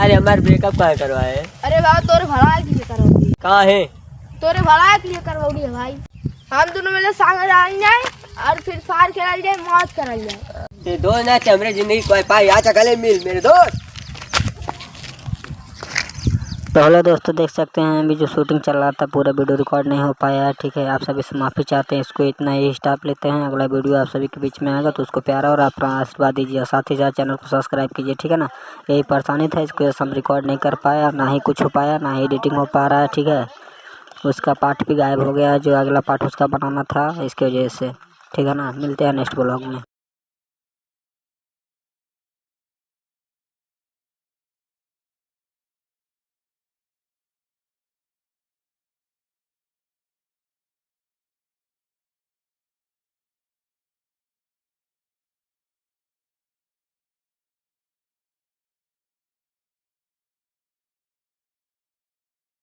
यार हमारे ब्रेकअप कहाँ करवाए? अरे बाबा तोरे भला के लिए करोगी। कहाँ है? तोरे भला के लिए करवाओगी भाई। हम दोनों में संग रह जाए और फिर फार खेल जाए, मौत करल जाए। ते दोस्त ना हमरे जिंदगी कोई पाई आचा गले मिल मेरे दोस्त। तो हेलो दोस्तों, देख सकते हैं अभी जो शूटिंग चल रहा था पूरा वीडियो रिकॉर्ड नहीं हो पाया है। ठीक है, आप सभी से माफ़ी चाहते हैं। इसको इतना ही स्टाफ लेते हैं, अगला वीडियो आप सभी के बीच में आएगा तो उसको प्यारा और अपना आशीर्वाद दीजिए। साथ ही साथ चैनल को सब्सक्राइब कीजिए। ठीक है ना, यही परेशानी था, इसको हम रिकॉर्ड नहीं कर पाया, ना ही कुछ हो पाया, ना ही एडिटिंग हो पा रहा है। ठीक है, उसका पार्ट भी गायब हो गया, जो अगला पार्ट उसका बनाना था इसकी वजह से। ठीक है ना, मिलते हैं नेक्स्ट ब्लॉग में।